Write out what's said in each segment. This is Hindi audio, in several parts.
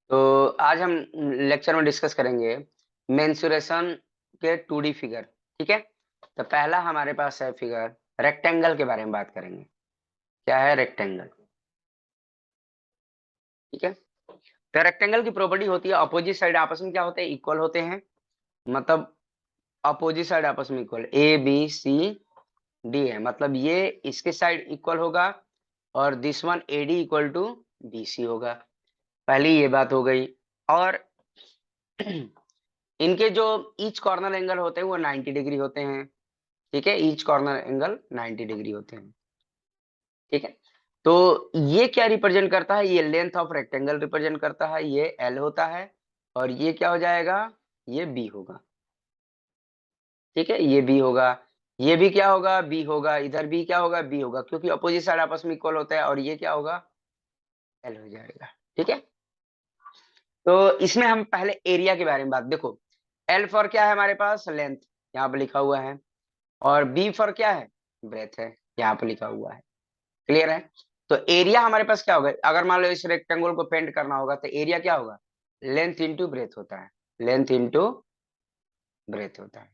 तो आज हम लेक्चर में डिस्कस करेंगे मेंसुरेशन के 2D फिगर। ठीक है, तो पहला हमारे पास है फिगर रेक्टेंगल के बारे में बात करेंगे। क्या है रेक्टेंगल? ठीक है, तो रेक्टेंगल की प्रॉपर्टी होती है अपोजिट साइड आपस में क्या होते हैं, इक्वल होते हैं। मतलब अपोजिट साइड आपस में equal, A B C D है, मतलब ये इसके साइड इक्वल होगा और this one A D equal to B C होगा। पहली ये बात हो गई। और इनके जो ईच कॉर्नर एंगल होते हैं वो 90 डिग्री होते हैं। ठीक है, ईच कॉर्नर एंगल 90 डिग्री होते हैं। ठीक है, तो ये क्या रिप्रेजेंट करता है? ये लेंथ ऑफ रेक्टेंगल रिप्रेजेंट करता है, ये एल होता है। और ये क्या हो जाएगा? ये बी होगा। ठीक है, ये बी होगा। ये भी क्या होगा? बी होगा। इधर भी क्या होगा? बी होगा, क्योंकि अपोजिट साइड आपस में इक्वल होता है। और ये क्या होगा? एल हो जाएगा। ठीक है, तो इसमें हम पहले एरिया के बारे में बात। देखो, एल फॉर क्या है हमारे पास? लेंथ, यहाँ पे लिखा हुआ है। और बी फॉर क्या है? ब्रेथ है, यहाँ पे लिखा हुआ है। क्लियर है? तो एरिया हमारे पास क्या होगा? अगर मान लो इस रेक्टेंगल को पेंट करना होगा तो एरिया क्या होगा? लेंथ इंटू ब्रेथ होता है। लेंथ इंटू ब्रेथ होता है।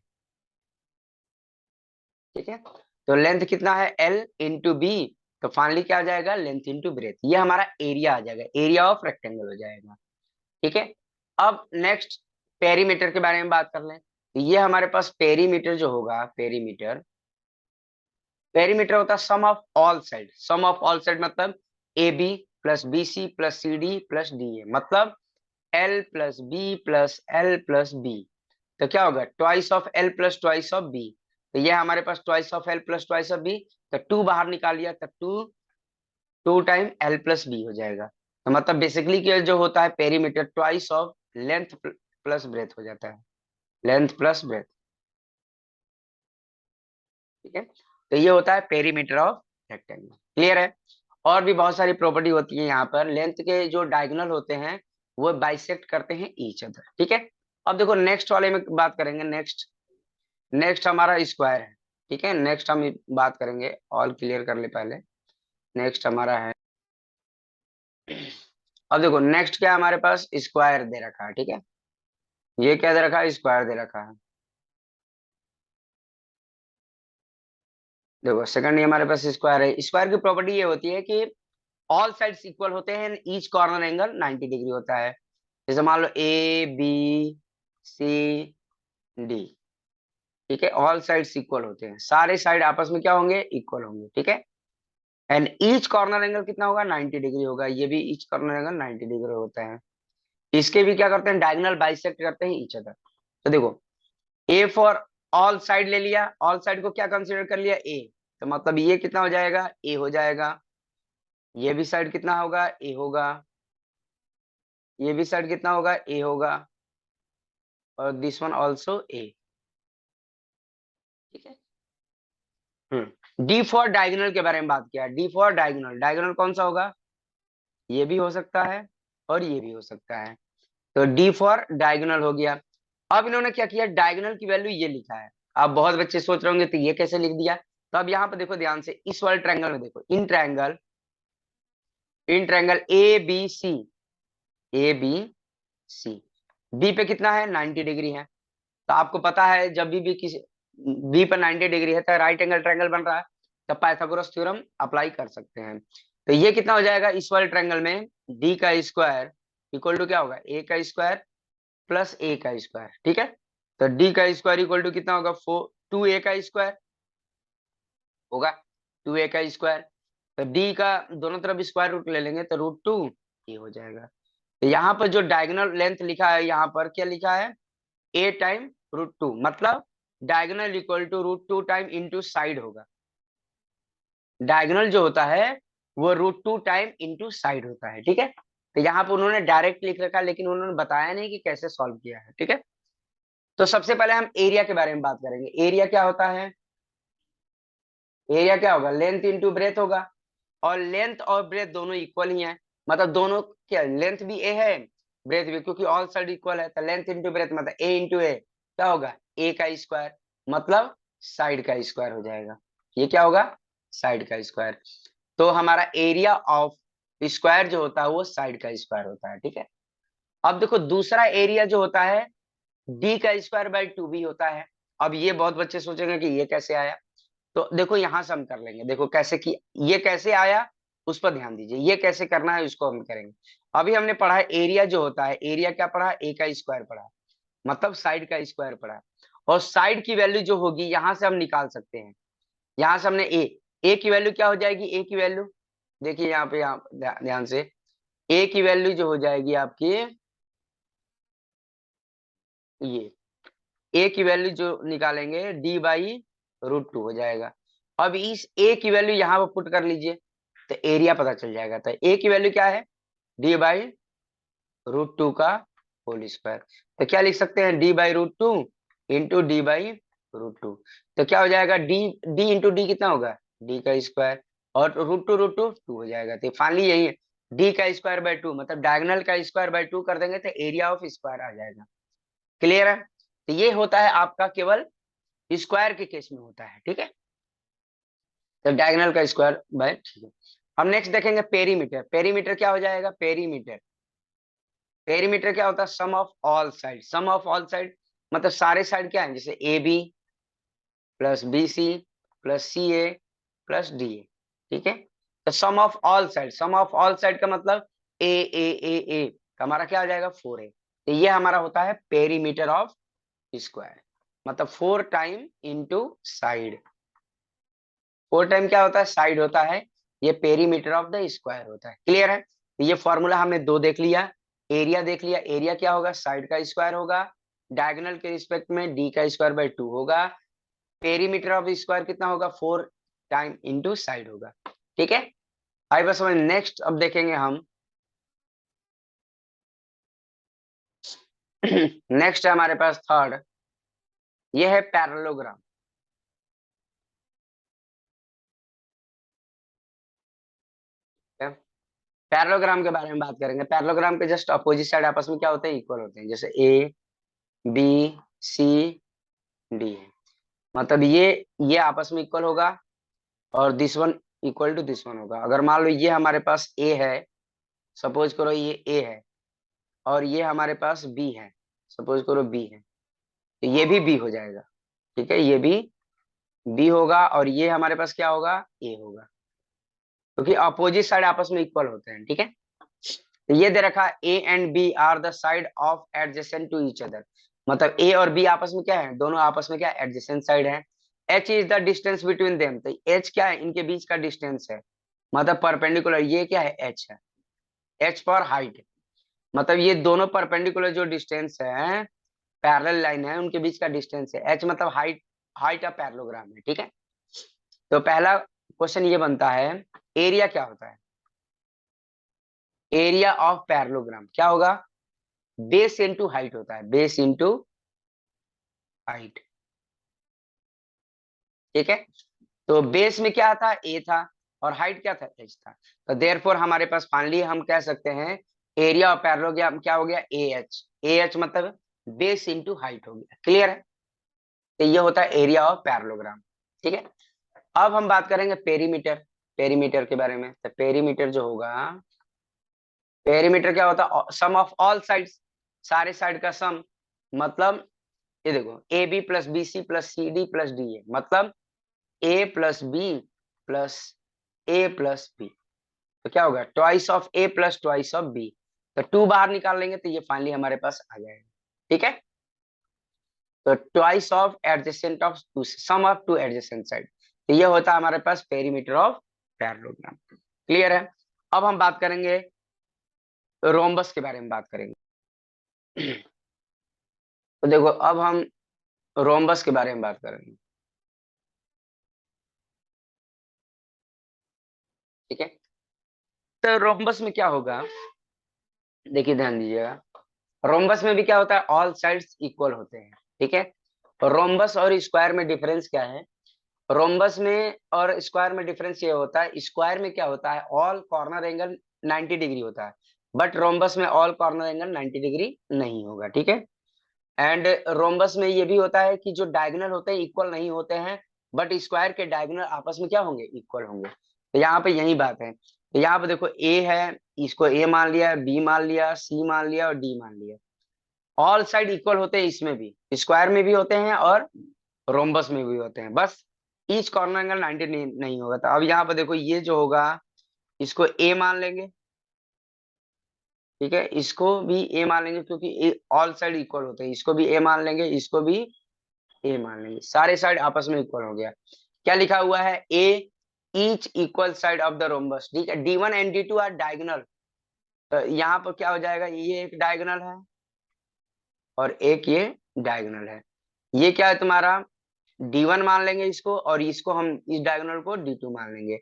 ठीक है, तो लेंथ कितना है? L into B. तो फाइनली क्या आ जाएगा? Length into breadth. ये हमारा एरिया आ जाएगा, एरिया ऑफ रेक्टेंगल हो जाएगा। ठीक है, अब नेक्स्ट पेरीमीटर के बारे में बात कर लें। तो ये हमारे पास पेरीमीटर जो होगा, पेरीमीटर पेरीमीटर होता है sum of all side. Sum of all side मतलब A B plus B C plus C D plus D A, मतलब L plus B plus L plus B. तो क्या होगा? Twice of L plus twice of B. तो ये हमारे पास twice of L plus twice of B. तो टू बाहर निकाल लिया तो two, two time L plus B हो जाएगा। तो मतलब बेसिकली क्या जो होता है, perimeter twice of length plus breadth हो जाता है। Length plus breadth. ठीक है, तो ये होता है पेरीमीटर ऑफ रेक्टेंगल। क्लियर है? और भी बहुत सारी प्रॉपर्टी होती है यहाँ पर। लेंथ के जो डायगोनल होते हैं वो बाइसेक्ट करते हैं ईच अदर। ठीक है, अब देखो नेक्स्ट वाले में बात करेंगे। नेक्स्ट नेक्स्ट हमारा स्क्वायर है। ठीक है, नेक्स्ट हम बात करेंगे। ऑल क्लियर कर ले पहले। नेक्स्ट हमारा है, अब देखो नेक्स्ट क्या है हमारे पास? स्क्वायर दे रखा है। ठीक है, ये क्या दे रखा है? स्क्वायर दे रखा है। देखो सेकंड, ये हमारे पास स्क्वायर है। स्क्वायर की प्रॉपर्टी ये होती है कि ऑल साइड्स इक्वल होते हैं, ईच कॉर्नर एंगल 90 डिग्री होता है। जैसे मान लो ए बी सी डी। ठीक है, ऑल साइड्स इक्वल होते हैं, सारे साइड आपस में क्या होंगे? इक्वल होंगे। ठीक है, एंड ईच कॉर्नर एंगल कितना होगा? 90 डिग्री होगा। ये भी ईच कॉर्नर एंगल 90 डिग्री होता है। इसके भी क्या करते हैं? डायगोनल बाइसेक्ट करते हैं ईच अदर। तो देखो, ए फॉर ऑल साइड ले लिया, ऑल साइड को क्या कंसीडर कर लिया? ए। तो मतलब ये कितना हो जाएगा? ए हो जाएगा। ये भी साइड कितना होगा? ए होगा। ये भी साइड कितना होगा? ए होगा। और दिस वन ऑल्सो ए। ठीक है, डी फॉर डायगोनल के बारे में बात किया। डी फॉर डायगोनल, डायगोनल कौन सा होगा? ये भी हो सकता है और ये भी हो सकता है। तो डी फॉर डायगोनल हो गया। अब इन्होंने क्या किया? डायगोनल की वैल्यू ये लिखा है। अब बहुत बच्चे सोच रहे होंगे तो ये कैसे लिख दिया? तो अब यहाँ पे देखो ध्यान से, इस वाले ट्रायंगल में देखो, in triangle A B C, A B C, B पे कितना है? 90 डिग्री है। तो आपको पता है जब भी किसी बी पर 90 डिग्री है तो राइट एंगल ट्रायंगल बन रहा है, तो पाइथागोरस थ्योरम अप्लाई कर सकते हैं। तो ये कितना हो जाएगा इस वाले ट्रायंगल में? डी का स्क्वायर इक्वल टू क्या होगा? ए का स्क्वायर प्लस ए का स्क्वायर। ठीक है, तो डी का स्क्वायर इक्वल टू कितना होगा? 2a का स्क्वायर होगा। 2a का स्क्वायर, तो डी का दोनों तरफ स्क्वायर रूट ले लेंगे तो √2 ये हो जाएगा। तो यहाँ पर जो डायगोनल लेंथ लिखा है, यहाँ पर क्या लिखा है? ए टाइम √2, मतलब diagonal equal to √2 time into side होगा। डायगोनल जो होता है वो √2 टाइम इंटू साइड होता है। ठीक है, तो यहाँ पर उन्होंने डायरेक्ट लिख रखा है, लेकिन उन्होंने बताया नहीं कि कैसे सॉल्व किया है। ठीक है, तो सबसे पहले हम एरिया के बारे में बात करेंगे। एरिया क्या होता है? एरिया क्या होगा? लेंथ इंटू ब्रेथ होगा। और लेंथ और ब्रेथ दोनों इक्वल ही हैं, मतलब दोनों क्या, लेंथ भी ए है ब्रेथ भी, क्योंकि ऑल साइड इक्वल है। तो लेंथ इंटू ब्रेथ मतलब ए इंटू ए क्या होगा? ए का स्क्वायर, मतलब साइड का स्क्वायर हो जाएगा। ये क्या होगा? साइड का स्क्वायर। तो हमारा एरिया ऑफ स्क्वायर जो होता है वो साइड का स्क्वायर होता है। ठीक है, अब देखो दूसरा एरिया जो होता है डी का स्क्वायर बाई टू भी होता है। अब ये बहुत बच्चे सोचेंगे कि ये कैसे आया, तो देखो यहां से हम कर लेंगे। देखो कैसे कि ये कैसे आया उस पर ध्यान दीजिए, ये कैसे करना है उसको हम करेंगे। अभी हमने पढ़ा है एरिया जो होता है, एरिया क्या पढ़ा, ए का स्क्वायर पढ़ा, मतलब साइड का स्क्वायर पढ़ा। और साइड की वैल्यू जो होगी यहां से हम निकाल सकते हैं। यहां से हमने ए की वैल्यू क्या हो जाएगी, ए की वैल्यू देखिए यहाँ पे, यहाँ ध्यान से, ए की वैल्यू जो हो जाएगी आपकी, ये ए की वैल्यू जो निकालेंगे डी बाई रूट टू हो जाएगा। अब इस ए की वैल्यू यहाँ पर पुट कर लीजिए तो एरिया पता चल जाएगा। तो ए की वैल्यू क्या है, डी बाई रूट टू का होल स्क्वायर। तो क्या लिख सकते हैं, d by root two into d by root two. तो क्या हो जाएगा, डी डी इंटू डी कितना होगा, डी का स्क्वायर, और रूट टू टू हो जाएगा। तो फाइनली यही है, डी का स्क्वायर बाय टू, मतलब डायगोनल का स्क्वायर बाय टू कर देंगे तो एरिया ऑफ स्क्वायर आ जाएगा। क्लियर है। तो ये होता है आपका केवल स्क्वायर के केस में होता है, ठीक है। तो डायगोनल का स्क्वायर बाय, ठीक है। अब नेक्स्ट देखेंगे पेरीमीटर। पेरीमीटर क्या हो जाएगा, पेरीमीटर, पेरीमीटर क्या होता है, sum of all side. Sum of all side मतलब सारे साइड क्या है, जैसे A B plus B C plus C A plus D A, ठीक है। तो sum of all side, sum of all side का मतलब ए का हमारा क्या हो जाएगा, 4a। तो ये हमारा होता है पेरीमीटर ऑफ स्क्वायर, मतलब 4 टाइम इंटू साइड। 4 टाइम क्या होता है, साइड होता है। ये पेरीमीटर ऑफ द स्क्वायर होता है। क्लियर है। तो ये फॉर्मूला हमने दो देख लिया, एरिया देख लिया, एरिया क्या होगा, साइड का स्क्वायर होगा, डायगोनल के रिस्पेक्ट में डी का स्क्वायर बाय टू होगा, पेरीमीटर ऑफ स्क्वायर कितना होगा, 4 टाइम इंटू साइड होगा, ठीक है। आई बस समझ। नेक्स्ट अब देखेंगे हम नेक्स्ट है हमारे पास थर्ड, ये है पैरेललोग्राम। पैरेललोग्राम के बारे में बात करेंगे। पैरेललोग्राम के जस्ट अपोजिट साइड आपस में क्या होते हैं, इक्वल होते हैं, जैसे ए बी सी डी है, मतलब ये आपस में इक्वल होगा और this one equal to this one होगा। अगर मान लो ये हमारे पास ए है, सपोज करो ये ए है, और ये हमारे पास बी है, सपोज करो बी है, तो ये भी बी हो जाएगा, ठीक है। ये भी बी होगा और ये हमारे पास क्या होगा, ए होगा, क्योंकि अपोजिट साइड आपस में इक्वल होते हैं, ठीक है। तो ये दे रखा a and b are the side of adjacent to each other, मतलब ए और बी आपस में क्या है, दोनों आपस में क्या एडजेसेंट साइड है। H is the distance between them, तो एच क्या है, इनके बीच का डिस्टेंस है, मतलब परपेंडिकुलर, ये क्या है, एच है। एच फॉर हाइट, मतलब ये दोनों परपेंडिकुलर जो डिस्टेंस है, पैरेलल लाइन है, उनके बीच का डिस्टेंस है। एच मतलब हाइट, हाइट ऑफ पैरेललोग्राम है, ठीक है। तो पहला क्वेश्चन ये बनता है, एरिया क्या होता है, एरिया ऑफ पैरेललोग्राम क्या होगा, बेस इंटू हाइट होता है, बेस इंटू हाइट, ठीक है। तो बेस में क्या था, ए था, और हाइट क्या था, एच था। तो देयरफॉर हमारे पास फाइनली हम कह सकते हैं एरिया ऑफ पैरेललोग्राम क्या हो गया, ए एच। ए एच मतलब बेस इंटू हाइट हो गया। क्लियर है। तो ये होता है एरिया ऑफ पैरेललोग्राम, ठीक है। अब हम बात करेंगे पेरीमीटर, पेरीमीटर के बारे में। तो पेरीमीटर जो होगा, पेरीमीटर क्या होता है, सम ऑफ ऑल साइड्स, सारे साइड का सम, मतलब ये देखो A B plus B C plus C D plus D A, मतलब a plus B plus a plus B. तो क्या होगा, twice of a plus twice of B. तो टू बाहर निकाल लेंगे तो ये फाइनली हमारे पास आ जाएगा, ठीक है। तो twice of adjacent of two, sum of two adjacent side. तो ये होता है हमारे पास पेरीमीटर ऑफ पैरेललोग्राम। क्लियर है। अब हम बात करेंगे रोम्बस के बारे में बात करेंगे। तो देखो अब हम रोम्बस के बारे में बात करेंगे, ठीक है। तो रोम्बस में क्या होगा, देखिए ध्यान दीजिएगा, रोम्बस में भी क्या होता है, ऑल साइड्स इक्वल होते हैं, ठीक है। रोम्बस और स्क्वायर में डिफरेंस क्या है, रोम्बस में और स्क्वायर में डिफरेंस ये होता है, स्क्वायर में क्या होता है, ऑल कॉर्नर एंगल 90 डिग्री होता है, बट रोम्बस में ऑल कॉर्नर एंगल 90 डिग्री नहीं होगा, ठीक है। एंड रोम्बस में ये भी होता है कि जो डायगोनल होते हैं इक्वल नहीं होते हैं, बट स्क्वायर के डायगोनल आपस में क्या होंगे, इक्वल होंगे। तो यहाँ पे यही बात है, तो यहाँ पे देखो ए है, इसको ए मान लिया, बी मान लिया, सी मान लिया और डी मान लिया। ऑल साइड इक्वल होते हैं, इसमें भी स्क्वायर में भी होते हैं और रोम्बस में भी होते हैं, बस ईच कॉर्नर एंगल 90 नहीं होगा। तो अब यहाँ पे देखो ये जो होगा इसको ए मान लेंगे, ठीक है, इसको भी ए मान लेंगे क्योंकि ऑल साइड इक्वल होते हैं, इसको भी ए मान लेंगे, इसको भी ए मान लेंगे, सारे साइड आपस में इक्वल हो गया। क्या लिखा हुआ है, a each equal side of the rhombus, ठीक है, D1 and D2 are diagonal. तो यहाँ पर क्या हो जाएगा, ये एक डायगोनल है और एक ये डायगोनल है। ये क्या है तुम्हारा, D1 मान लेंगे इसको, और इसको हम इस डायगोनल को D2 मान लेंगे।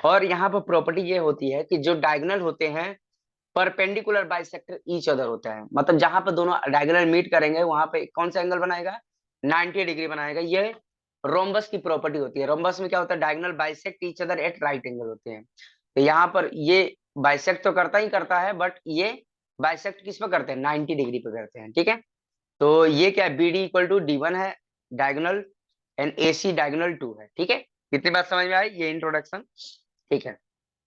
और यहाँ पर प्रॉपर्टी ये होती है कि जो डायगोनल होते हैं परपेंडिकुलर बाइसेक्टर ईच अदर होता है, मतलब जहां पर दोनों डायगोनल मीट करेंगे वहां पे कौन सा एंगल बनाएगा, 90 डिग्री बनाएगा। ये रोम्बस की प्रॉपर्टी होती है। रोम्बस में क्या होता है, diagonal bisect each other at right angle होते हैं। तो यहाँ पर ये बाइसेक्ट तो करता ही करता है, बट ये बाइसेक्ट किस पे करते हैं, 90 डिग्री पे करते हैं, ठीक है। तो ये क्या है, B D equal to D1 है डायगोनल एंड AC डायगोनल 2 है, ठीक है। कितनी बात समझ में आई, ये इंट्रोडक्शन, ठीक है।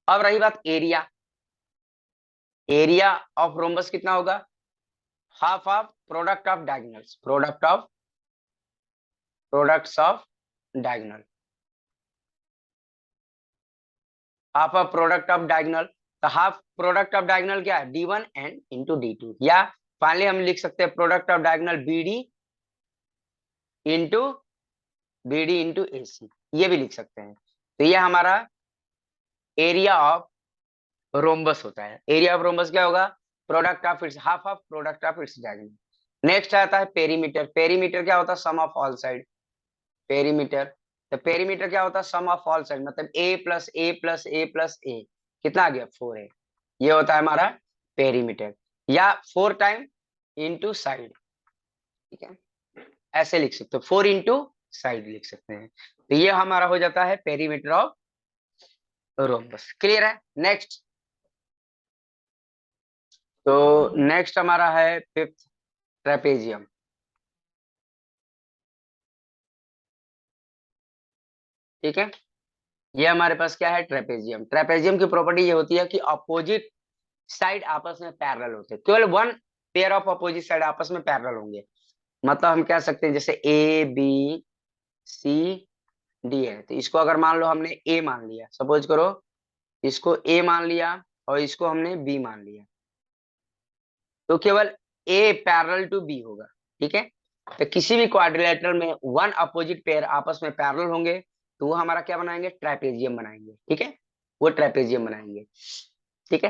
अब रही बात एरिया, एरिया ऑफ रोम्बस कितना होगा, half of product of diagonals, products of diagonal, half of product of diagonal. तो हाफ प्रोडक्ट ऑफ डायगोनल क्या है, D1 एंड इंटू D2, या फाइनली हम लिख सकते हैं product of diagonal into BD into AC, ये भी लिख सकते हैं। तो ये हमारा एरिया ऑफ रोम्बस होता है। एरिया ऑफ रोम्बस क्या होगा, product of its, half of product of its diagonal. Next आता है पेरीमीटर। पेरीमीटर क्या होता है, sum of all side, perimeter. तो पेरीमीटर क्या होता है, सम ऑफ ऑल साइड, मतलब a plus a plus a plus ए, कितना आ गया, 4 है। ये होता है हमारा पेरीमीटर, या 4 टाइम इंटू साइड, ठीक है, ऐसे लिख सकते हो, 4 इंटू साइड लिख सकते हैं। तो ये हमारा हो जाता है पेरीमीटर ऑफ रोम्बस। क्लियर है। नेक्स्ट, तो नेक्स्ट हमारा है फिफ्थ, ट्रेपेजियम, ठीक है। ये हमारे पास क्या है, ट्रेपेजियम। ट्रेपेजियम की प्रॉपर्टी ये होती है कि अपोजिट साइड आपस में पैरेलल होते हैं, केवल one pair of opposite side आपस में पैरेलल होंगे। मतलब हम कह सकते हैं जैसे ABCD है, तो इसको अगर मान लो हमने ए मान लिया, सपोज करो इसको ए मान लिया और इसको हमने बी मान लिया, तो केवल ए पैरेलल टू बी होगा, ठीक है। तो किसी भी क्वाड्रिलेटरल में वन अपोजिट पेयर आपस में पैरेलल होंगे तो वो हमारा क्या बनाएंगे, ट्रेपेजियम बनाएंगे, ठीक है, वो ट्रेपेजियम बनाएंगे, ठीक है।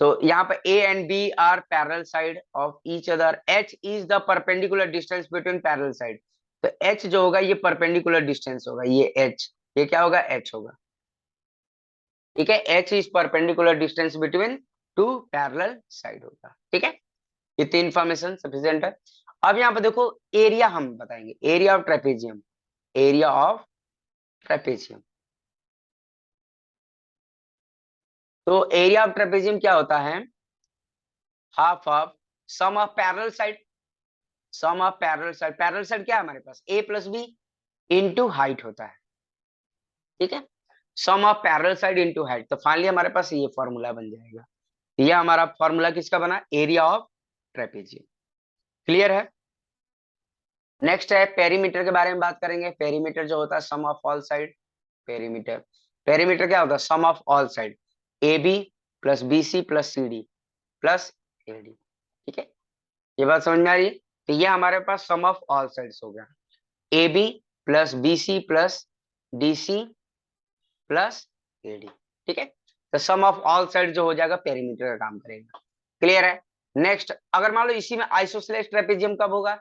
तो यहाँ पर a and b are parallel side of each other, h is the perpendicular distance between parallel side. तो एच जो होगा ये परपेंडिकुलर डिस्टेंस होगा, ये एच, ये क्या होगा, एच होगा, ठीक है। H is perpendicular distance between two parallel side होगा, ठीक है। इतनी इंफॉर्मेशन सफिशिएंट है। अब यहाँ पे देखो एरिया हम बताएंगे, area of trapezium, area of trapezium. तो एरिया ऑफ ट्रेपेजियम क्या होता है, half of sum of parallel side, sum of parallel side, parallel side क्या है हमारे पास, A plus B into height होता है, ठीक है, sum of parallel side into height. तो फाइनली हमारे पास ये फॉर्मूला बन जाएगा। ये हमारा फॉर्मूला किसका बना, एरिया ऑफ ट्रेपेजियम। क्लियर है। नेक्स्ट है पेरीमीटर के बारे में बात करेंगे। पेरीमीटर जो होता है sum of all side, perimeter, perimeter क्या होता है, sum of all side, AB plus BC plus CD plus AD, ठीक है। ये बात समझ में आ रही है। तो ये हमारे पास सम ऑफ ऑल साइड्स हो गया, AB plus BC plus DC plus AD, ठीक है। तो सम ऑफ ऑल साइड जो हो जाएगा पेरीमीटर का काम करेगा। क्लियर है। नेक्स्ट, अगर मान लो इसी में आइसोसेलेस ट्रेपेजियम कब होगा,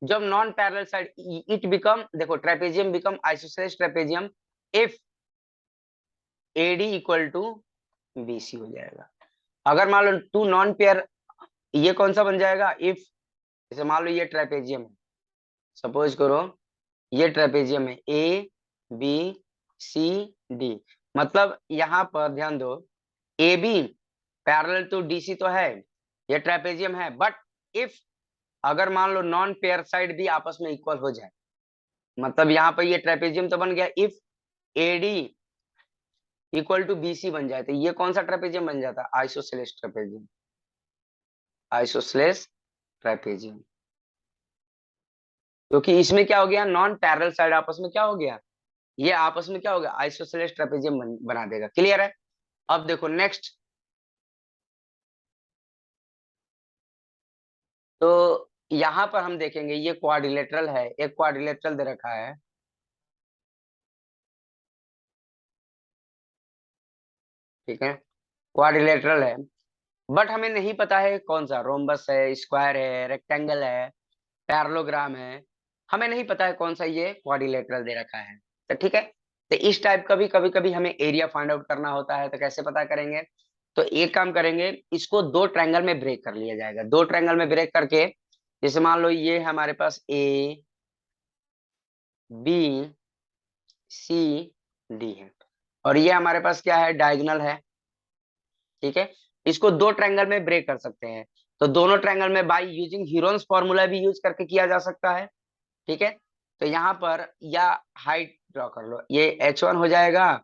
जब non parallel side it become, देखो trapezium become isosceles trapezium if AD equal to BC हो जाएगा। अगर मान लो टू नॉन पेयर, ये कौन सा बन जाएगा, इफ जैसे मान लो ये ट्रेपेजियम है, सपोज करो ये ट्रेपेजियम है ABCD, मतलब यहाँ पर ध्यान दो, AB पैरेलल टू DC तो है, ये ट्रेपेजियम है, बट इफ अगर मान लो नॉन पेयर साइड भी आपस में इक्वल हो जाए, मतलब यहाँ पर ये ट्रेपेजियम तो बन गया, if AD equal to BC बन जाए, तो ये कौन सा ट्रेपेजियम बन जाता है? Isosceles trapezium, isosceles trapezium. क्योंकि इसमें क्या हो गया, नॉन पैरेलल साइड आपस में क्या हो गया, ये आपस में क्या हो गया, आइसोसेलेस ट्रेपेजियम बना देगा। क्लियर है? अब देखो नेक्स्ट, तो यहां पर हम देखेंगे ये क्वाड्रिलेटरल है, एक क्वाड्रिलेटरल दे रखा है, ठीक है, क्वाड्रिलेटरल है, बट हमें नहीं पता है कौन सा, रोम्बस है, स्क्वायर है, रेक्टेंगल है, पैरेललोग्राम है, हमें नहीं पता है कौन सा ये क्वाड्रिलेटरल दे रखा है। तो ठीक है, तो इस टाइप का भी कभी कभी हमें एरिया फाइंड आउट करना होता है, तो कैसे पता करेंगे, तो एक काम करेंगे, इसको दो ट्रायंगल में ब्रेक कर लिया जाएगा, दो ट्रायंगल में ब्रेक करके, जैसे मान लो ये हमारे पास ABCD है, और ये हमारे पास क्या है, डायगोनल है, ठीक है, इसको दो ट्रायंगल में ब्रेक कर सकते हैं, तो दोनों ट्रायंगल में बाय यूजिंग हीरोन्स फॉर्मूला भी यूज करके किया जा सकता है, ठीक है। तो यहाँ पर या हाइट ड्रॉ कर लो, ये H1 हो जाएगा,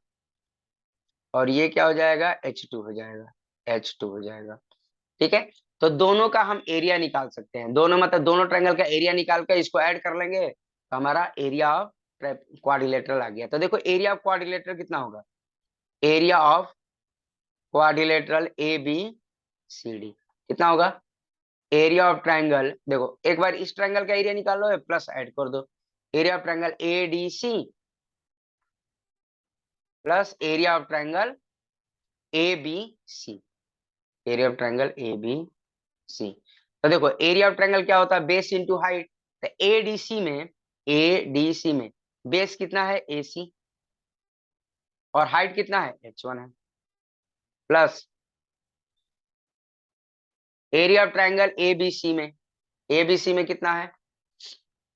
और ये क्या हो जाएगा, H2 हो जाएगा, H2 हो जाएगा, ठीक है। तो दोनों का हम एरिया निकाल सकते हैं, दोनों मतलब दोनों ट्रायंगल का एरिया निकाल कर इसको ऐड कर लेंगे, तो हमारा एरिया ऑफ क्वाड्रिलेटरल आ गया। तो देखो एरिया ऑफ क्वाड्रिलेटरल कितना होगा, एरिया ऑफ क्वाड्रिलेटरल ABCD कितना होगा, एरिया ऑफ ट्रायंगल, देखो एक बार इस ट्रायंगल का एरिया निकाल लो, प्लस ऐड कर दो, area of triangle ADC plus area of triangle ABC, area of triangle ABC। तो देखो एरिया ऑफ ट्रायंगल क्या होता है, बेस इंटू हाइट, तो ADC में बेस कितना है AC, और हाइट कितना है H1 है, plus area of triangle ABC में कितना है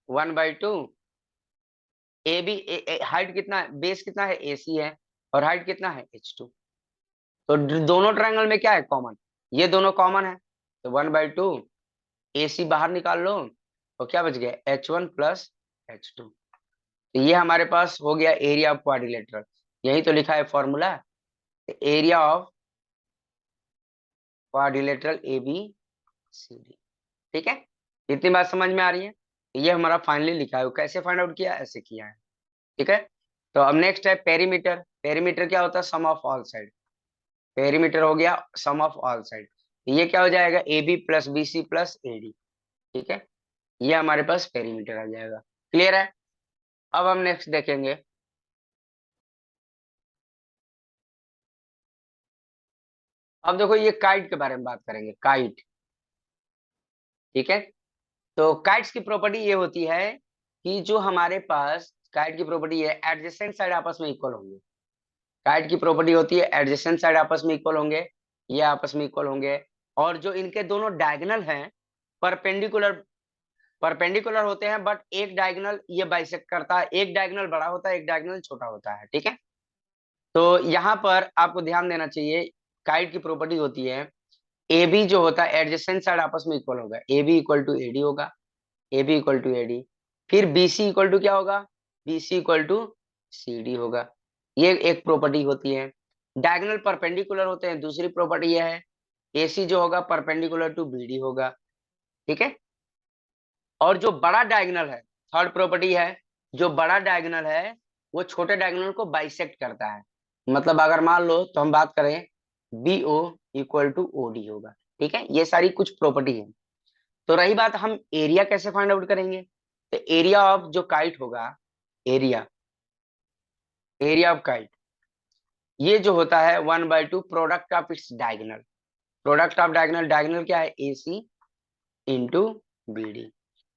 1/2, AB हाइट कितना है, बेस कितना है AC है, और हाइट कितना है H2, तो दोनों ट्रायंगल में क्या है कॉमन, ये दोनों कॉमन है, तो 1/2 AC बाहर निकाल लो, तो क्या बच गया H1 प्लस H2, तो ये हमारे पास हो गया एरिया ऑफ क्वाड्रिलेटरल, यही तो लिखा है formula, area of quadrilateral ABCD, ठीक है। इतनी बात समझ में आ रही है, ये हमारा फाइनली लिखा है, कैसे फाइंड आउट किया, ऐसे किया है, ठीक है। तो अब नेक्स्ट है पेरीमीटर, पेरीमीटर क्या होता है, sum of all side, perimeter हो गया सम ऑफ ऑल साइड, ये क्या हो जाएगा AB plus BC plus AD, ठीक है, ये हमारे पास पेरीमीटर आ जाएगा। क्लियर है? अब हम नेक्स्ट देखेंगे, अब देखो ये काइट के बारे में बात करेंगे, काइट, ठीक है। तो काइट्स की प्रॉपर्टी ये होती है कि जो हमारे पास काइट की प्रॉपर्टी है, एडजेसेंट साइड आपस में इक्वल होंगे, काइट की प्रॉपर्टी होती है एडजेसेंट साइड आपस में इक्वल होंगे, ये आपस में इक्वल होंगे, और जो इनके दोनों डायगोनल हैं परपेंडिकुलर, परपेंडिकुलर होते हैं, बट एक डायगोनल ये बाइसेक्ट करता है, एक डायगोनल बड़ा होता है, एक डायगोनल छोटा होता है, ठीक है। तो यहाँ पर आपको ध्यान देना चाहिए, काइट की प्रॉपर्टी होती है AB जो होता है एडजेसेंट साइड आपस में इक्वल होगा, AB इक्वल टू AD होगा, AB इक्वल टू AD, फिर BC इक्वल टू क्या होगा, BC इक्वल टू CD होगा, ये एक प्रॉपर्टी होती है। डायगोनल परपेंडिकुलर होते हैं, दूसरी प्रॉपर्टी यह है, AC जो होगा परपेंडिकुलर टू BD होगा, ठीक है। और जो बड़ा डायगोनल है, थर्ड प्रॉपर्टी है, जो बड़ा डायगोनल है वो छोटे डायगोनल को बाइसेक्ट करता है, मतलब अगर मान लो तो हम बात करें BO इक्वल टू OD होगा, ठीक है, ये सारी कुछ प्रॉपर्टी है। तो रही बात हम एरिया कैसे फाइंड आउट करेंगे, तो एरिया ऑफ जो काइट होगा, एरिया, एरिया ऑफ काइट, ये जो होता है 1/2 product of its diagonal, product of diagonal, diagonal क्या है AC इंटू BD,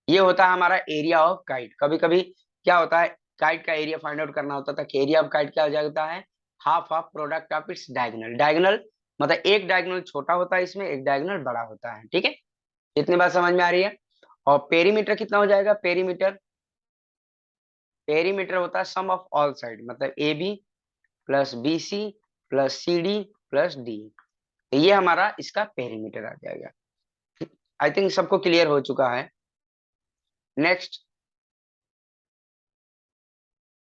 ये होता है हमारा एरिया ऑफ काइट। कभी कभी क्या होता है, काइट का एरिया फाइंड आउट करना होता था कि एरिया ऑफ काइट क्या हो जाता है, half of product of its diagonal, diagonal मतलब एक डायगोनल छोटा होता है इसमें, एक डायगोनल बड़ा होता है, ठीक है। इतनी बात समझ में आ रही है। और पेरीमीटर कितना हो जाएगा, पेरीमीटर, पेरीमीटर होता है सम ऑफ ऑल साइड, मतलब AB plus BC plus CD plus D, तो ये हमारा इसका पेरीमीटर आ जाएगा। आई थिंक सबको क्लियर हो चुका है। नेक्स्ट,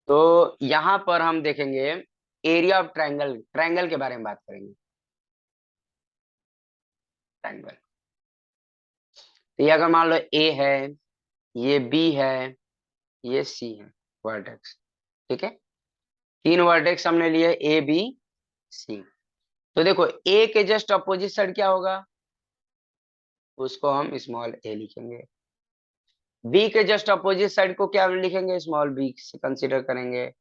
तो यहां पर हम देखेंगे एरिया ऑफ ट्रायंगल, ट्रायंगल के बारे में बात करेंगे। ट्रायंगल, तो ये अगर मान लो ए है, ये बी है, ये सी है वर्टेक्स, ठीक है। तीन वर्टेक्स हमने लिए, ए बी सी। तो देखो ए के जस्ट अपोजिट साइड क्या होगा, उसको हम स्मॉल ए लिखेंगे। बी के जस्ट अपोजिट साइड को क्या लिखेंगे, स्मॉल बी से कंसीडर करेंगे।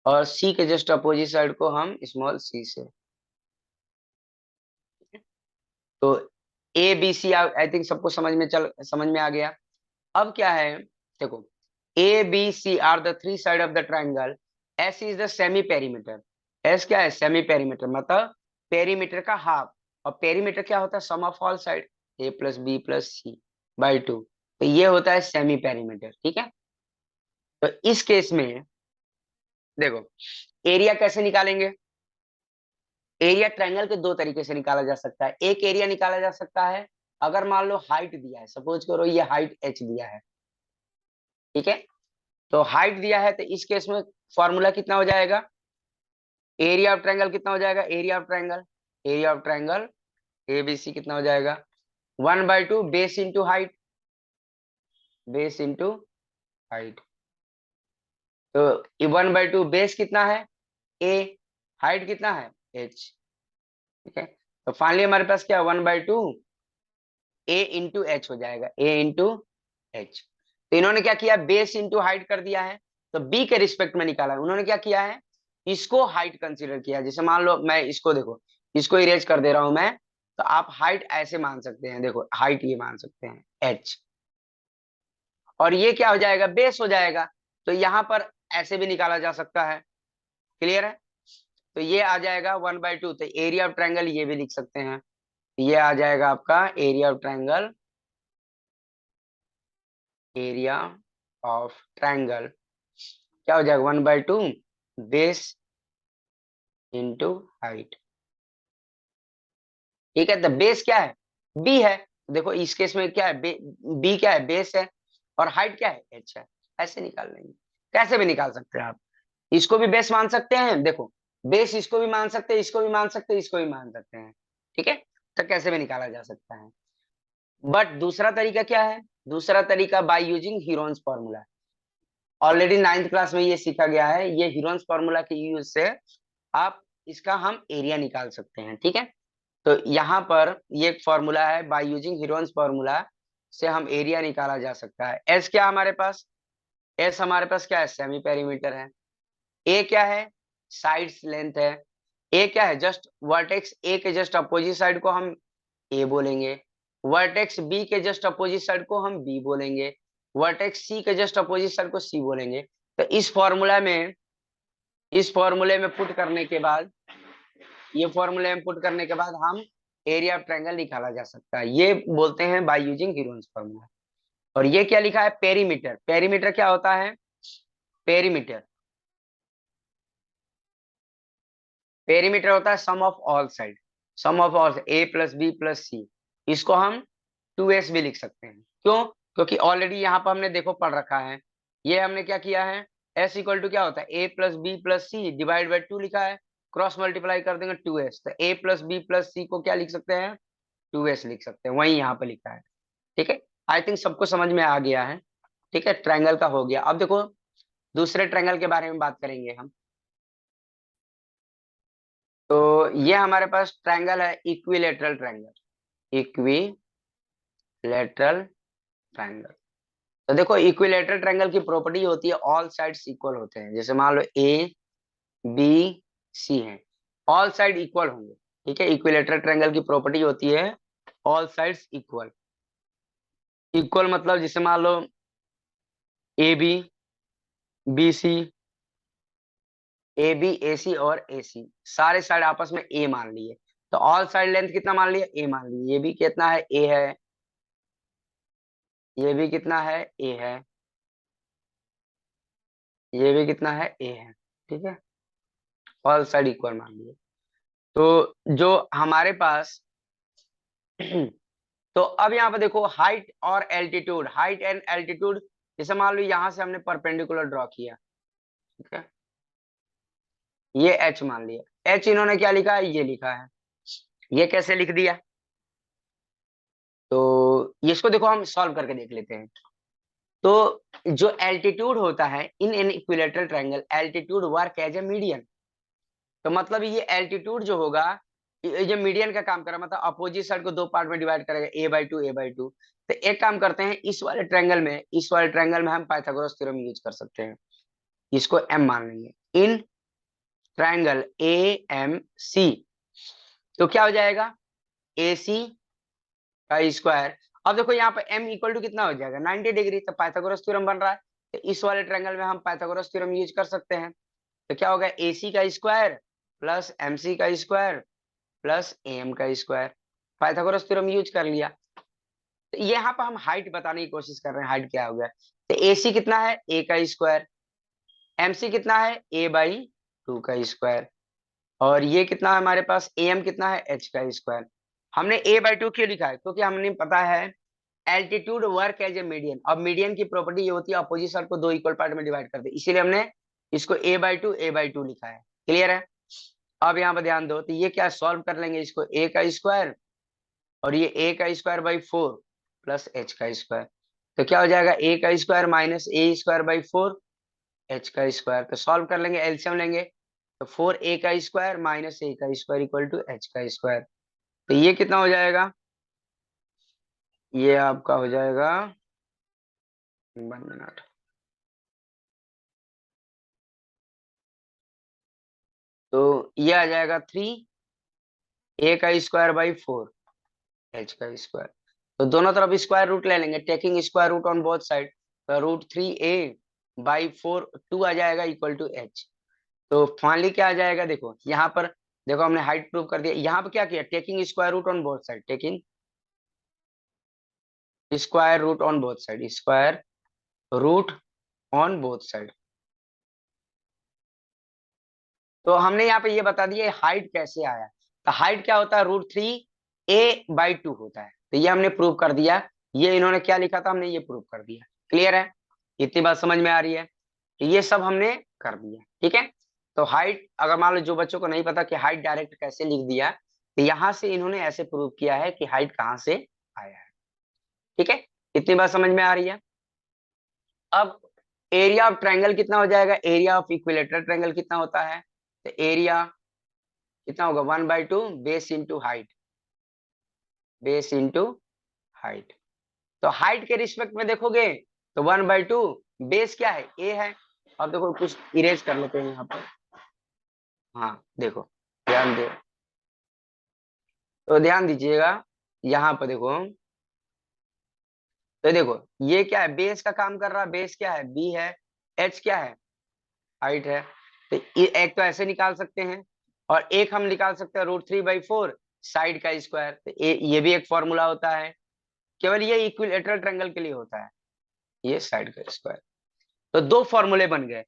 और सी के जस्ट अपोजिट साइड को हम स्मॉल सी से। तो ए बी सी आई थिंक सबको समझ में आ गया। अब क्या है, देखो ए B C are the three side of the triangle, S is the semi perimeter. S क्या है, सेमी पेरीमीटर, मतलब पेरीमीटर का हाफ। और पेरीमीटर क्या होता है, sum of all side, A plus B plus C by two. तो ये होता है सेमी पेरीमीटर, ठीक है। तो इस केस में देखो एरिया कैसे निकालेंगे। एरिया ट्रायंगल के दो तरीके से निकाला जा सकता है। एक एरिया निकाला जा सकता है अगर मान लो हाइट दिया है, सपोज करो ये हाइट h दिया है, ठीक है। तो हाइट दिया है तो इस केस में फॉर्मूला कितना हो जाएगा, एरिया ऑफ ट्रायंगल कितना हो जाएगा, एरिया ऑफ ट्रायंगल एबीसी कितना हो जाएगा, 1/2 base into height, base into height. तो 1/2 बेस कितना है ए, हाइट कितना है h, ठीक है। तो फाइनली हमारे पास क्या 1/2 ए इंटू एच हो जाएगा, ए इंटू एच। तो इन्होंने क्या किया, बेस इंटू हाइट कर दिया है। तो बी के रिस्पेक्ट में निकाला है, उन्होंने क्या किया है, इसको हाइट कंसीडर किया। जैसे मान लो मैं इसको, देखो इसको इरेज कर दे रहा हूं मैं, तो आप हाइट ऐसे मान सकते हैं, देखो हाइट ये मान सकते हैं एच, और ये क्या हो जाएगा, बेस हो जाएगा। तो यहाँ पर ऐसे भी निकाला जा सकता है, क्लियर है। तो ये आ जाएगा 1/2। तो एरिया ऑफ ट्रायंगल ये भी लिख सकते हैं, ये आ जाएगा आपका area of triangle, area of triangle क्या हो जाएगा, 1/2 बेस इंटू हाइट, ठीक है। तो बेस क्या है, बी है। देखो इस केस में क्या है, बी क्या है, बेस है, और हाइट क्या है, एच है। ऐसे निकाल लेंगे, कैसे भी निकाल सकते हैं आप। इसको भी बेस मान सकते हैं, देखो बेस इसको भी मान सकते हैं, इसको भी मान सकते हैं, इसको भी मान सकते हैं, ठीक है। तो कैसे भी निकाला जा सकता है। बट दूसरा तरीका क्या है, दूसरा तरीका by using Heron's formula. Already 9th class में ये सीखा गया है, ये हीरोन्स फॉर्मूला के यूज से आप इसका हम एरिया निकाल सकते हैं, ठीक है। तो यहाँ पर ये एक फॉर्मूला है, बाय यूजिंग हीरोन्स फॉर्मूला से हम एरिया निकाला जा सकता है। एस क्या हमारे पास, एस हमारे पास क्या है, सेमी पेरीमीटर है। ए क्या है, साइड्स लेंथ है। ए क्या है, जस्ट वर्टेक्स ए के जस्ट अपोजिट साइड को हम ए बोलेंगे, वर्टेक्स बी के जस्ट अपोजिट साइड को हम बी बोलेंगे, वर्टेक्स सी के जस्ट अपोजिट साइड को सी बोलेंगे। तो इस फॉर्मूले में पुट करने के बाद, ये फॉर्मूले में पुट करने के बाद हम एरिया ऑफ ट्रायंगल निकाला जा सकता है। ये बोलते हैं बाय यूजिंग हीरोन्स फॉर्मूला। और ये क्या लिखा है, पेरीमीटर। पेरीमीटर क्या होता है, पेरीमीटर, पेरीमीटर होता है sum of all side, sum of all A plus B plus C. इसको हम 2s भी लिख सकते हैं, क्यों, क्योंकि ऑलरेडी यहाँ पर हमने देखो पढ़ रखा है। ये हमने क्या किया है, s इक्वल टू क्या होता है, a plus B plus c divide by 2 लिखा है, क्रॉस मल्टीप्लाई कर देंगे 2s। तो a प्लस बी प्लस सी को क्या लिख सकते हैं, 2s लिख सकते हैं, वही यहाँ पे लिखा है, ठीक है। आई थिंक सबको समझ में आ गया है, ठीक है। ट्रायंगल का हो गया। अब देखो दूसरे ट्रायंगल के बारे में बात करेंगे हम। तो ये हमारे पास ट्रायंगल है इक्विलेटरल ट्रायंगल, इक्विलेटरल ट्रायंगल। तो देखो इक्विलेटरल ट्रायंगल की प्रॉपर्टी होती है ऑल साइड्स इक्वल होते हैं। जैसे मान लो ए बी सी है, ऑल साइड इक्वल होंगे, ठीक है। इक्विलेटरल ट्रायंगल की प्रॉपर्टी होती है ऑल साइड्स इक्वल। इक्वल मतलब जैसे मान लो A B, B C, A B A C और ए सी, सारे साइड आपस में ए मान लिए। तो ऑल साइड लेंथ कितना मान लिया, ए मान लिए। ये भी कितना है, ए है, ये भी कितना है, ए है, ये भी कितना है, ए है, ठीक है। ऑल साइड इक्वल मान लिए। तो जो हमारे पास तो अब यहाँ पे देखो हाइट और एल्टीट्यूड, हाइट एंड एल्टीट्यूड। जैसे मान लो यहाँ से हमने परपेंडिकुलर ड्रॉ किया, ठीक है। ये एच मान लिया। एच इन्होंने क्या लिखा है, ये लिखा है। ये कैसे लिख दिया, तो इसको देखो हम सॉल्व करके देख लेते हैं। तो जो एल्टीट्यूड होता है in an equilateral triangle, altitude work as a median. तो मतलब ये एल्टीट्यूड जो होगा, ये मीडियन का काम करेगा, मतलब अपोजिट साइड को दो पार्ट में डिवाइड करेगा, a/2 a/2। तो एक काम करते हैं, इस वाले ट्रायंगल में हम पाइथागोरस थ्योरम यूज कर सकते हैं, इसको m मान लेंगे। इन ट्रायंगल AMC, तो क्या हो जाएगा, AC का स्क्वायर। अब देखो यहाँ पे m इक्वल टू कितना हो जाएगा, 90 डिग्री, तो पाइथागोरस थ्योरम बन रहा है। तो इस वाले ट्रायंगल में हम पाइथागोरस थ्योरम यूज कर सकते हैं। तो क्या होगा, AC का स्क्वायर प्लस MC का स्क्वायर प्लस AM का स्क्वायर, पाइथागोरस थ्योरम यूज कर लिया। तो यहाँ पर हम हाइट बताने की कोशिश कर रहे हैं, हाइट क्या हो गया। तो AC कितना है, A का स्क्वायर, MC कितना है, a/2 का स्क्वायर, और ये कितना है हमारे पास, AM कितना है, H का स्क्वायर। हमने a/2 क्यों लिखा है, क्योंकि हमने पता है altitude work as a median. अब मीडियन की प्रॉपर्टी ये होती है अपोजिट साइड को दो इक्वल पार्ट में डिवाइड कर दे, इसीलिए हमने इसको a/2 लिखा है। क्लियर है। अब यहाँ पर ध्यान दो, तो ये क्या सॉल्व कर लेंगे, इसको a का स्क्वायर और ये a का स्क्वायर बाई 4 प्लस h का स्क्वायर। तो क्या हो जाएगा, a का square minus a² by 4 h का स्क्वायर। तो सॉल्व कर लेंगे, एलसीएम लेंगे, तो 4a का स्क्वायर माइनस a का स्क्वायर इक्वल टू h का स्क्वायर। तो ये कितना हो जाएगा, ये आपका हो जाएगा 1 मिनट। तो ये आ जाएगा 3a का स्क्वायर बाई 4 h का स्क्वायर। तो दोनों तरफ स्क्वायर रूट ले लेंगे, taking square root on both side. तो √3a/4 2 आ जाएगा इक्वल टू h। तो फाइनली क्या आ जाएगा, देखो यहाँ पर, देखो हमने हाइट प्रूव कर दिया। यहाँ पर क्या किया, taking square root on both side, taking square root on both side, square root on both side. तो हमने यहाँ पे ये बता दिया हाइट कैसे आया। तो हाइट क्या होता है, √3a/2 होता है। तो ये हमने प्रूव कर दिया, ये इन्होंने क्या लिखा था, हमने ये प्रूव कर दिया। क्लियर है, इतनी बात समझ में आ रही है। तो ये सब हमने कर दिया, ठीक है। तो हाइट, अगर मान लो जो बच्चों को नहीं पता कि हाइट डायरेक्ट कैसे लिख दिया, तो यहाँ से इन्होंने ऐसे प्रूव किया है कि हाइट कहाँ से आया है। ठीक है, इतनी बात समझ में आ रही है। अब एरिया ऑफ ट्रायंगल कितना हो जाएगा, एरिया ऑफ इक्विलेटरल ट्रायंगल कितना होता है, तो एरिया कितना होगा, 1/2 base into height, base into height. तो हाइट के रिस्पेक्ट में देखोगे तो 1/2, बेस क्या है, ए है। अब देखो कुछ इरेज कर लेते हैं यहाँ पर। हाँ देखो, ध्यान दे, तो ध्यान दीजिएगा, यहाँ पर देखो, तो देखो ये क्या है, बेस का काम कर रहा है, बेस क्या है, बी है, एच क्या है, हाइट है। तो एक तो ऐसे निकाल सकते हैं, और एक हम निकाल सकते हैं √3/4 साइड का स्क्वायर। तो ये भी एक फॉर्मूला होता है, केवल ये इक्विलेटरल ट्रायंगल के लिए होता है, ये साइड का स्क्वायर। तो दो फॉर्मूले बन गए,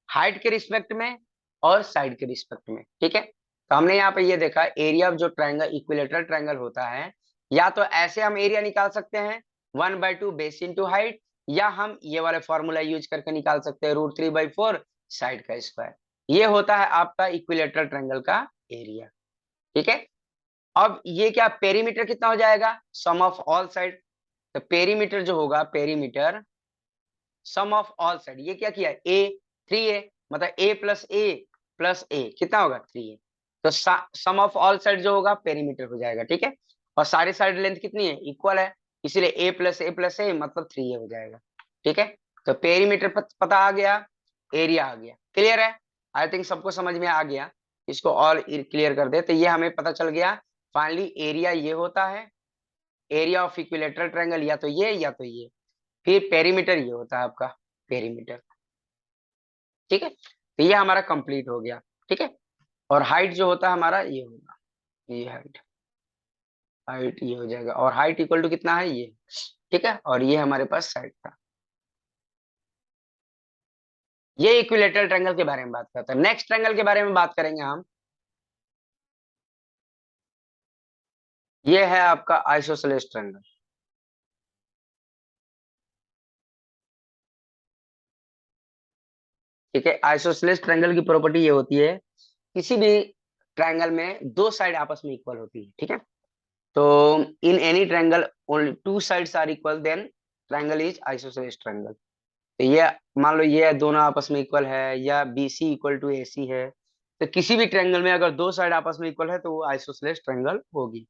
हाइट के रिस्पेक्ट में और साइड के रिस्पेक्ट में। ठीक है, तो हमने यहाँ पे ये देखा, एरिया ऑफ जो ट्रायंगल, इक्विलेटरल ट्रायंगल होता है, या तो ऐसे हम एरिया निकाल सकते हैं 1/2 बेस इंटू हाइट, या हम ये वाले फॉर्मूला यूज करके निकाल सकते हैं √3/4 साइड का स्क्वायर। ये होता है आपका इक्विलेटरल ट्रायंगल का एरिया। ठीक है, अब ये क्या, पेरीमीटर कितना हो जाएगा, सम ऑफ ऑल साइड। तो पेरीमीटर जो होगा, perimeter sum of all side, ये क्या किया, ए 3a, मतलब a+a+a कितना होगा, 3a। तो सम ऑफ ऑल साइड जो होगा पेरीमीटर हो जाएगा। ठीक है, और सारी साइड लेंथ कितनी है, इक्वल है, इसीलिए a+a+a मतलब 3a हो जाएगा। ठीक है, तो पेरीमीटर पता आ गया, एरिया आ गया। क्लियर है, आई थिंक सबको समझ में आ गया। इसको और क्लियर कर दे, तो ये हमें पता चल गया फाइनली, एरिया ये होता है, एरिया ऑफ इक्विलेटरल ट्रायंगल, या तो ये या तो ये। फिर पेरीमीटर ये होता है आपका, पेरीमीटर। ठीक है, तो ये हमारा कंप्लीट हो गया। ठीक है, और हाइट जो होता है हमारा ये होगा, ये हाइट, हाइट ये हो जाएगा, और हाइट इक्वल टू कितना है, ये। ठीक है, और ये हमारे पास साइड था। ये इक्विलेटरल ट्रायंगल के बारे में बात करते हैं। नेक्स्ट ट्रायंगल के बारे में बात करेंगे हम, ये है आपका आइसोसेलेस ट्रायंगल। ठीक है, आइसोसेलेस ट्रायंगल की प्रॉपर्टी ये होती है किसी भी ट्रायंगल में दो साइड आपस में इक्वल होती है, ठीक है। तो in any triangle only two sides are equal, then triangle is isosceles triangle. तो ये मान लो ये दोनों आपस में इक्वल है, या BC इक्वल टू AC है, तो किसी भी ट्रायंगल में अगर दो साइड आपस में इक्वल है तो वो आइसोसेलेस ट्रायंगल होगी।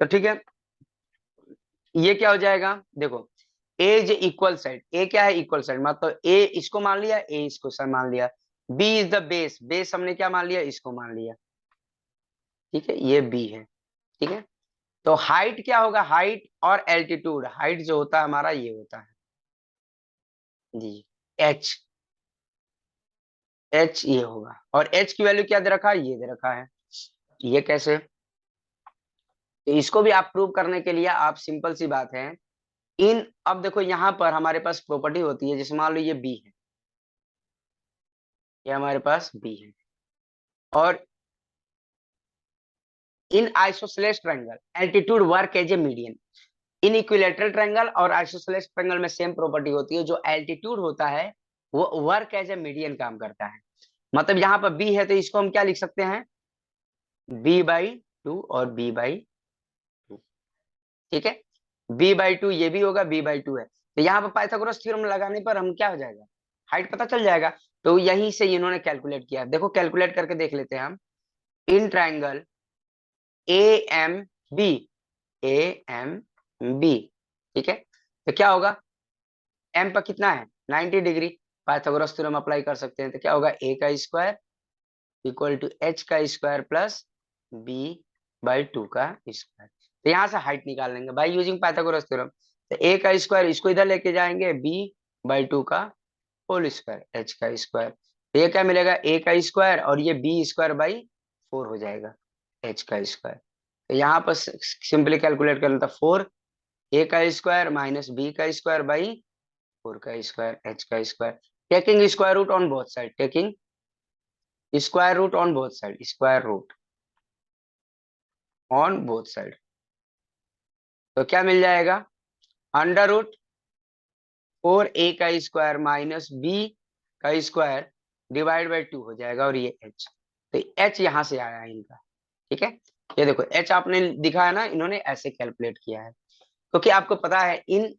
तो ठीक है, ये क्या हो जाएगा, देखो ए इज इक्वल साइड, ए क्या है, इक्वल साइड, मतलब ए इसको मान लिया, ए इसको सर मान लिया। B is the base, base हमने क्या मान लिया, इसको मान लिया, ठीक है, ये बी है, ठीक है। तो हाइट क्या होगा, हाइट और एल्टीट्यूड, हाइट जो होता है हमारा ये होता है जी एच, एच ये होगा, और एच की वैल्यू क्या दे रखा है, ये दे रखा है। ये कैसे, तो इसको भी आप प्रूव करने के लिए आप सिंपल सी बात है, इन अब देखो यहाँ पर हमारे पास प्रॉपर्टी होती है, जैसे मान लो ये बी है, ये हमारे पास बी है, और in isosceles triangle altitude work as a median. इन इक्विलैटरल ट्रायंगल और आइसोसेलेस ट्रायंगल में सेम प्रॉपर्टी होती है, जो एल्टीट्यूड होता है वो वर्क एज ए मीडियन काम करता है। मतलब यहाँ पर बी है तो इसको हम क्या लिख सकते हैं, b/2 और b/2, ठीक है। b/2 ये भी होगा, b/2 है, तो यहाँ पर पाइथागोरस थ्योरम लगाने पर हम क्या हो जाएगा, हाइट पता चल जाएगा। तो यहीं से इन्होंने कैलकुलेट किया, देखो कैलकुलेट करके देख लेते हैं हम। इन ट्रायंगल AMB, AMB, ठीक है, तो क्या होगा, एम पर कितना है 90 डिग्री, पाइथागोरस थ्योरम अप्लाई कर सकते हैं, तो क्या होगा a का स्क्वायर इक्वल टू h का स्क्वायर प्लस b/2 का स्क्वायर। तो यहाँ से हाइट निकाल लेंगे बाय यूजिंग पाइथागोरस थ्योरम। तो a का स्क्वायर इसको इधर लेके जाएंगे, b/2 का होल स्क्वायर, h का स्क्वायर, तो ये क्या मिलेगा, a का स्क्वायर और ये b²/4 हो जाएगा, h का स्क्वायर। तो यहाँ पर सिंपली कैलकुलेट कर लेता, 4 a का स्क्वायर माइनस b का स्क्वायर बाई 4 का स्क्वायर, h का square, taking square root on both side, taking square root on both side, square root on both side. तो क्या मिल जाएगा, अंडर रूट 4a का स्क्वायर माइनस b का स्क्वायर डिवाइड बाई 2 हो जाएगा, और ये h, तो h यहाँ से आया इनका, ठीक है। ये देखो h आपने दिखा है ना, इन्होंने ऐसे कैलकुलेट किया है, क्योंकि आपको पता है in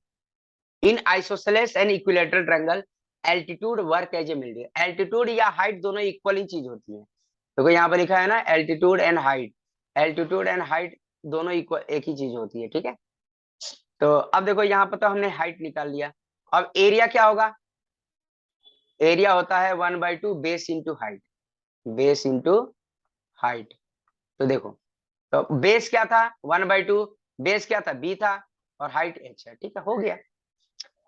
in isosceles and equilateral triangle altitude work as a median, altitude या हाइट दोनों इक्वल ही चीज होती है। देखो यहाँ पर लिखा है ना altitude and height, altitude and height दोनों इक्वल एक ही चीज होती है, ठीक है। तो अब देखो यहाँ पर तो हमने हाइट निकाल लिया, अब एरिया क्या होगा, एरिया होता है 1/2 base into height, base into height. तो देखो, तो बेस क्या था 1/2, बेस क्या था b था, और हाइट h है, ठीक है, हो गया।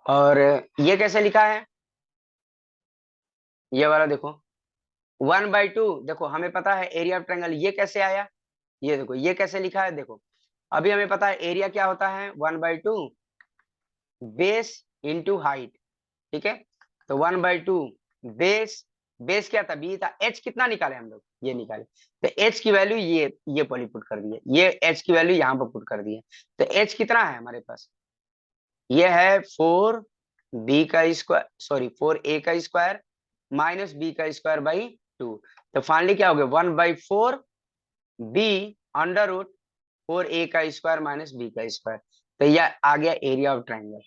और ये कैसे लिखा है, ये वाला देखो 1/2, देखो हमें पता है एरिया ऑफ ट्रायंगल, ये कैसे आया, ये देखो ये कैसे लिखा है, देखो अभी हमें पता है एरिया क्या होता है 1/2 बेस इंटू हाइट, ठीक है। तो 1/2 बेस, बेस क्या था b था, h कितना निकाले हम लोग, ये निकाले, तो h की वैल्यू ये पॉली पुट कर दिए, ये h की वैल्यू यहाँ पर पुट कर दिए। तो h कितना है हमारे पास, ये है 4b का स्क्वायर, सॉरी 4a का स्क्वायर माइनस b का स्क्वायर बाई 2। तो फाइनली क्या हो गया 1/4 b अंडर रूट 4a का स्क्वायर माइनस b का स्क्वायर। तो यह आ गया एरिया ऑफ ट्रायंगल,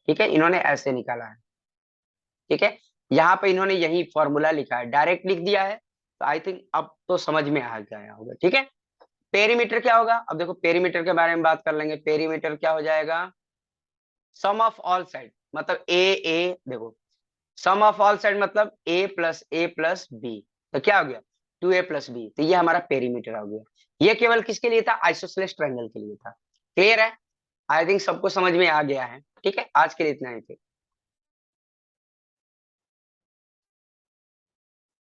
ठीक है, इन्होंने ऐसे निकाला है, ठीक है। यहाँ पे इन्होंने यही फॉर्मूला लिखा है, डायरेक्ट लिख दिया है, तो आई थिंक अब तो समझ में आ गया होगा, ठीक है। पेरीमीटर क्या होगा, अब देखो पेरीमीटर के बारे में बात कर लेंगे, पेरीमीटर क्या हो जाएगा, सम ऑफ ऑल साइड, मतलब ए देखो सम ऑफ ऑल साइड मतलब a+a+b, तो क्या हो गया 2a+b, तो ये हमारा पेरीमीटर हो गया। ये केवल किसके लिए था, आइसोसेलेस ट्रायंगल के लिए था। क्लियर है, आई थिंक सबको समझ में आ गया है, ठीक है, आज के लिए इतना ही थे।